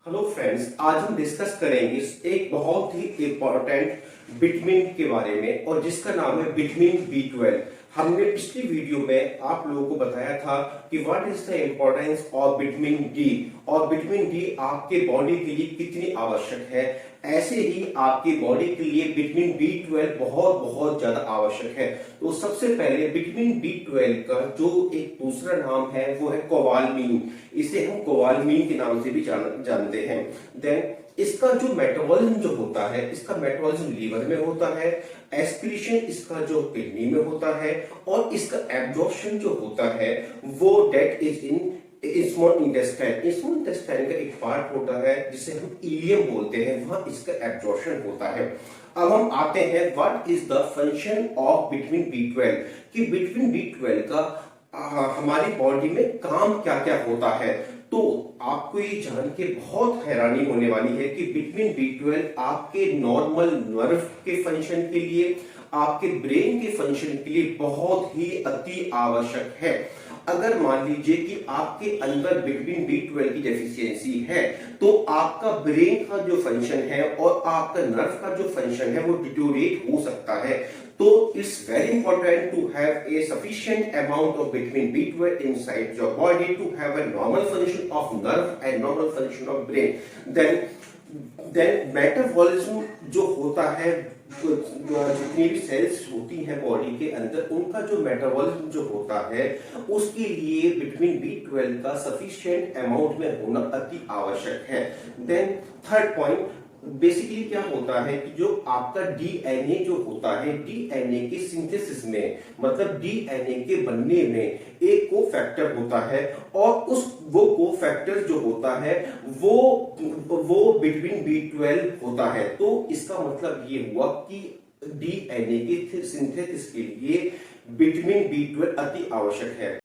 Hello friends, आज हम discuss करेंगे एक बहुत ही इम्पोर्टेंट विटामिन के बारे में और जिसका नाम है विटामिन B12। हमने पिछली वीडियो में आप लोगों को बताया था कि what is the importance of vitamin D और विटामिन डी आपके बॉडी के लिए कितनी आवश्यक है। ऐसे ही आपकी बॉडी के लिए विटामिन B12 बहुत बहुत ज्यादा आवश्यक है। तो सबसे पहले विटामिन B12 का जो एक दूसरा नाम है वो है कोबालमीन। इसे हम कोबालमीन के नाम से भी जानते हैं। देन इसका जो मेटाबॉलिज्म जो होता है, इसका मेटाबॉलिज्म लीवर में होता है, एक्सक्रीशन इसका जो किडनी में होता है और इसका एब्जॉर्प्शन जो होता है वो that is in small intestine. Small intestine का एक पार्ट होता है जिसे हम इलियम बोलते हैं, वहां इसका एब्जॉर्प्शन होता है। अब हम आते हैं what is the function of vitamin B12 कि विटामिन B12 का हमारी बॉडी में काम क्या क्या होता है। तो आपको ये जान के बहुत हैरानी होने वाली है कि विटामिन B12 आपके नॉर्मल नर्व के फंक्शन के लिए, आपके ब्रेन के फंक्शन के लिए बहुत ही अति आवश्यक है। अगर मान लीजिए कि आपके अंदर विटामिन B12 की डेफिशिएंसी है तो आपका ब्रेन का जो फंक्शन है और आपका नर्व का जो फंक्शन है वो डिटोरेट हो सकता है। तो it's very important to have a sufficient amount of vitamin B12 inside your body to have a normal function of nerve and normal function of brain. Then metabolism जो होता है, जितनी भी सेल्स होती हैं बॉडी के अंदर, उनका जो मेटाबॉलिज्म जो होता है उसके लिए विटामिन B12 का सफिशिएंट अमाउंट में होना अति आवश्यक है। देन थर्ड पॉइंट, बेसिकली क्या होता है कि जो आपका DNA जो होता है, DNA के सिंथेसिस में, मतलब DNA के बनने में एक को फैक्टर होता है और वो को फैक्टर जो होता है वो विटामिन B12 होता है। तो इसका मतलब ये हुआ कि DNA के सिंथेसिस के लिए विटामिन B12 अति आवश्यक है।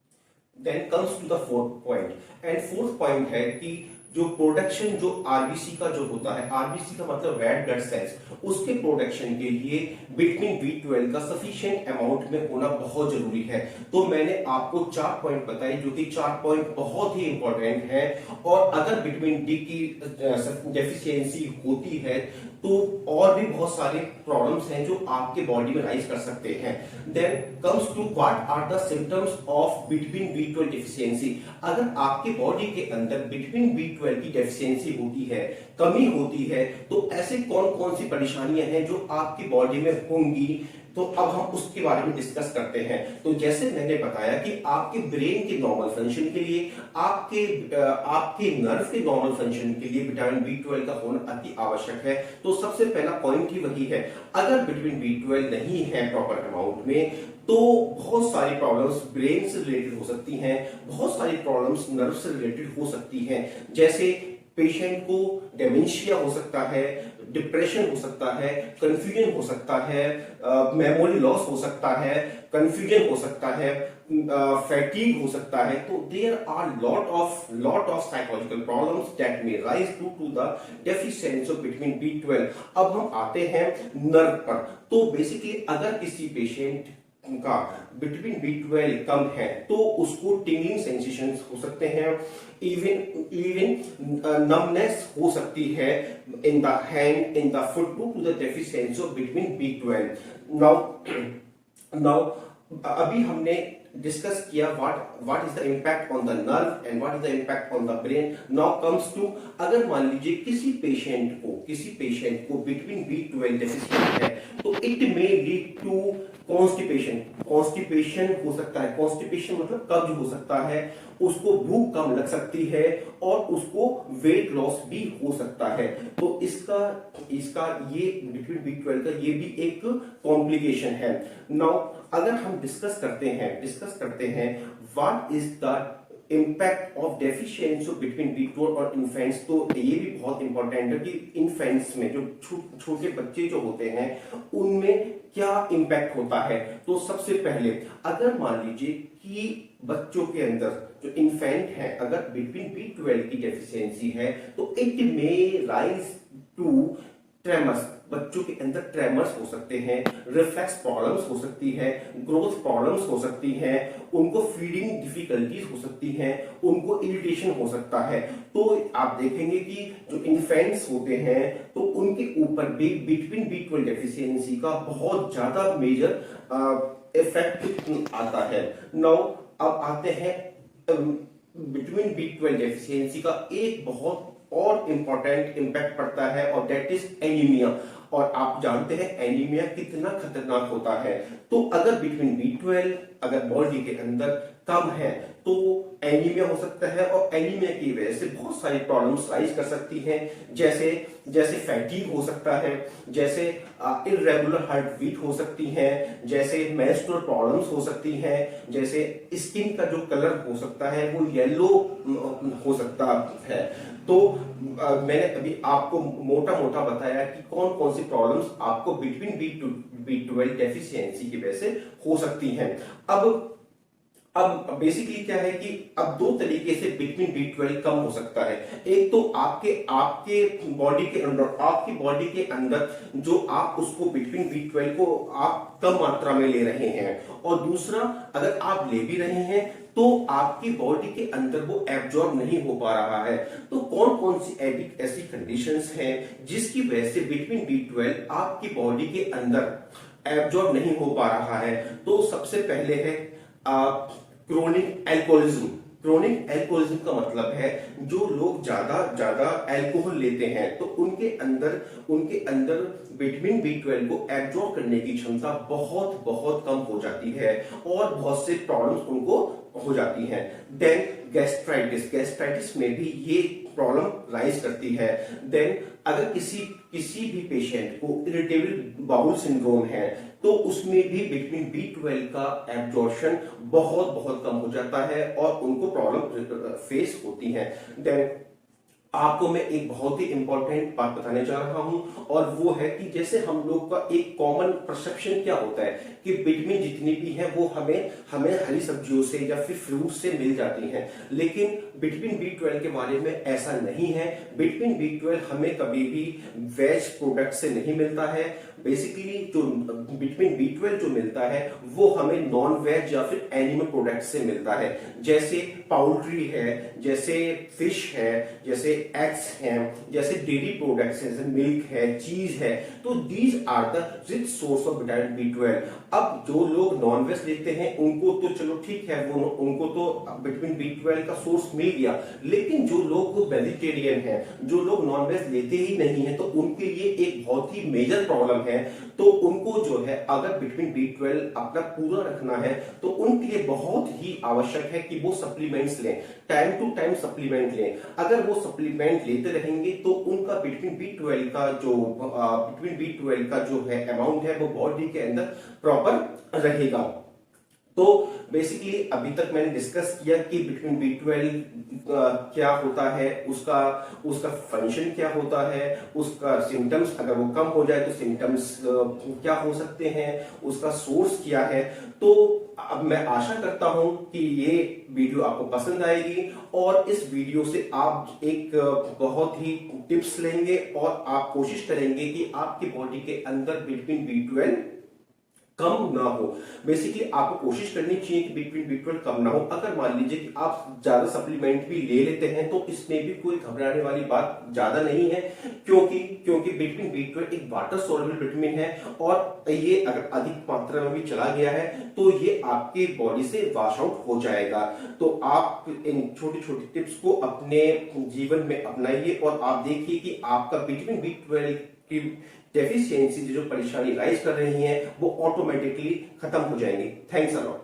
Then comes to the fourth point, and fourth point है कि जो प्रोडक्शन जो आरबीसी का जो होता है, आरबीसी का मतलब रेड ब्लड सेल्स, उसके प्रोडक्शन के लिए विटामिन B12 का सफिशिएंट अमाउंट में होना बहुत जरूरी है। तो मैंने आपको 4 पॉइंट बताए जो कि 4 पॉइंट बहुत ही इंपॉर्टेंट है और अगर विटामिन डी की डेफिशिएंसी होती है तो और भी बहुत सारे प्रॉब्लम्स हैं जो आपके बॉडी में राइज कर सकते हैं। Then comes to what are the symptoms of vitamin B12 deficiency. अगर आपके बॉडी के अंदर विटामिन B12 की डेफिशिएंसी होती है, कमी होती है, तो ऐसे कौन कौन सी परेशानियां हैं जो आपकी बॉडी में होंगी। तो अब हम उसके बारे में डिस्कस करते हैं। तो जैसे मैंने बताया कि आपके ब्रेन के नॉर्मल फंक्शन के लिए, आपके नर्व के नॉर्मल फंक्शन के लिए विटामिन B12 का होना अति आवश्यक है। तो सबसे पहला पॉइंट ही वही है, अगर विटामिन B12 नहीं है प्रॉपर अमाउंट में तो बहुत सारी प्रॉब्लम्स ब्रेन से रिलेटेड हो सकती हैं, बहुत सारी प्रॉब्लम्स नर्व से रिलेटेड हो सकती हैं। जैसे पेशेंट को डेमेंशिया हो सकता है, डिप्रेशन हो सकता है, कंफ्यूजन हो सकता है, मेमोरी लॉस हो सकता है, कंफ्यूजन हो सकता है, फैटीग हो सकता है। तो there are lot of psychological problems that may rise to the deficiency of vitamin B12। अब हम आते हैं नर्व पर। तो बेसिकली अगर किसी पेशेंट का विटामिन B12 कम है तो उसको टिंगलिंग सेंसेशंस हो सकते हैं, इवन नमनेस हो सकती है in the hand, in the foot to the deficiency of vitamin B12। Now अभी हमने डिस्कस किया what is the impact on the nerve and what is the impact on the brain. Now comes to, अगर मान लीजिए किसी patient को vitamin B12 deficient है तो it may lead to constipation हो सकता है। कॉन्स्टिपेशन मतलब कब्ज हो सकता है, उसको भूख कम लग सकती है और उसको वेट लॉस भी हो सकता है। तो इसका ये विटामिन B12 का ये भी एक कॉम्प्लिकेशन है। नाउ अगर हम डिस्कस करते हैं what is the impact of deficiency of vitamin B12 और इन्फेंट्स। तो ये भी बहुत इंपॉर्टेंट है कि इन्फेंट्स में जो छोटे बच्चे जो होते हैं उनमें क्या इम्पैक्ट होता है। तो सबसे पहले अगर मान लीजिए कि बच्चों के अंदर जो इन्फेंट है अगर विटामिन B12 की डेफिशिएंसी है तो इट मे राइज टू ट्रेमस। बच्चों के अंदर ट्रेमर्स हो सकते हैं, रिफ्लेक्स प्रॉब्लम्स हो सकती है, ग्रोथ प्रॉब्लम्स हो सकती हैं, उनको फीडिंग डिफिकल्टीज हो सकती हैं, उनको इरिटेशन हो सकता है। तो आप देखेंगे कि जो इन्फेंट्स होते हैं तो उनके ऊपर भी बिटवीन B12 डेफिशिएंसी का बहुत ज्यादा मेजर इफेक्ट आता है। नाउ अब आते हैं बिटवीन B12 डेफिशिएंसी का एक बहुत और इंपॉर्टेंट इंपैक्ट पड़ता है और दैट इज एनीमिया। और आप जानते हैं एनीमिया कितना खतरनाक होता है। तो अगर बिटवीन B12 अगर बॉडी के अंदर कम है तो एनीमिया हो सकता है और एनीमिया की वजह से बहुत सारी प्रॉब्लम्स राइज कर सकती हैं, जैसे फैटीग हो सकता है, जैसे इर्रेगुलर हार्ट बीट हो सकती है, जैसे मेंस्ट्रुअल प्रॉब्लम्स हो सकती हैं, जैसे स्किन का जो कलर हो सकता है वो येलो हो सकता है। तो मैंने अभी आपको मोटा मोटा बताया कि कौन कौन सी प्रॉब्लम्स आपको बिटवीन B12 डेफिशिएंसी की वजह से हो सकती हैं। अब बेसिकली क्या है कि अब दो तरीके से बिटवीन B12 कम हो सकता है। एक तो आपके बॉडी के अंदर जो आप उसको बिटवीन B12 को आप कम मात्रा में ले रहे हैं, और दूसरा अगर आप ले भी रहे हैं तो आपकी बॉडी के अंदर वो एब्जॉर्ब नहीं हो पा रहा है। तो कौन कौन सी ऐसी कंडीशंस हैं जिसकी वजह से बिटवीन B12 आपकी बॉडी के अंदर एब्जॉर्ब नहीं हो पा रहा है। तो सबसे पहले है क्रोनिक एल्कोहलिज्म। क्रोनिक एल्कोहलिज्म का मतलब है जो लोग ज्यादा अल्कोहल लेते हैं तो उनके अंदर विटामिन B12 को एब्जॉर्ब करने की क्षमता बहुत बहुत कम हो जाती है और बहुत से प्रॉब्लम्स उनको हो जाती हैं। देन गैस्ट्राइटिस में भी ये प्रॉब्लम राइज करती है। देन अगर किसी भी पेशेंट को इरिटेबल बाउल सिंड्रोम है तो उसमें भी विटामिन B12 का एब्जॉर्प्शन बहुत बहुत कम हो जाता है और उनको प्रॉब्लम फेस होती है। देन आपको मैं एक बहुत ही इंपॉर्टेंट बात बताने जा रहा हूं और वो है कि जैसे हम लोग का एक कॉमन परसेप्शन क्या होता है कि विटामिन जितनी भी है वो हमें हरी सब्जियों से या फिर फ्रूट से मिल जाती हैं, लेकिन विटामिन B12 के बारे में ऐसा नहीं है। विटामिन B12 हमें कभी भी वेज प्रोडक्ट से नहीं मिलता है। बेसिकली जो विटामिन B12 जो मिलता है वो हमें नॉन वेज या फिर एनिमल प्रोडक्ट से मिलता है, जैसे पाउल्ट्री है, जैसे फिश है, जैसे एग्स हैं, जैसे डेयरी प्रोडक्ट्स हैं, जैसे मिल्क है, चीज है। तो these are the rich source of vitamin B12। अब जो लोग नॉन वेज लेते हैं उनको तो चलो ठीक है, वो उनको तो विटामिन B12 का सोर्स मिल गया, लेकिन जो लोग वेजिटेरियन हैं, जो लोग नॉन वेज लेते ही नहीं है, तो उनके लिए एक बहुत ही मेजर प्रॉब्लम है। तो उनको जो है अगर विटामिन B12 अपना पूरा रखना है तो उनके लिए बहुत ही आवश्यक है कि वो सप्लीमेंट्स लें, टाइम टू टाइम सप्लीमेंट लें। अगर वो सप्लीमेंट लेते रहेंगे तो उनका विटामिन B12 का जो है अमाउंट है वो बॉडी के अंदर प्रॉपर रहेगा। तो बेसिकली अभी तक मैंने डिस्कस किया कि विटामिन B12 क्या होता है, उसका फंक्शन क्या होता है, उसका सिम्टम्स अगर वो कम हो जाए तो सिम्टम्स क्या हो सकते हैं, उसका सोर्स क्या है। तो अब मैं आशा करता हूं कि ये वीडियो आपको पसंद आएगी और इस वीडियो से आप एक बहुत ही टिप्स लेंगे और आप कोशिश करेंगे कि आपकी बॉडी के अंदर विटामिन B12 कम ना हो। बेसिकली आपको कोशिश करनी चाहिए कि विटामिन B12 कम ना हो। अगर मान लीजिए कि आप ज्यादा सप्लीमेंट भी ले लेते हैं तो इसमें भी कोई घबराने वाली बात ज्यादा नहीं है, क्योंकि विटामिन B12 एक वाटर सोल्युबल विटामिन है और ये अगर अधिक मात्रा में भी चला गया है तो ये आपके बॉडी से वॉश आउट हो जाएगा। तो आप इन छोटी छोटी टिप्स को अपने जीवन में अपनाइए और आप देखिए कि आपका विटामिन B12 की डेफिशिएंसी जो परेशानी राइज कर रही है वो ऑटोमेटिकली खत्म हो जाएंगी। Thanks a lot.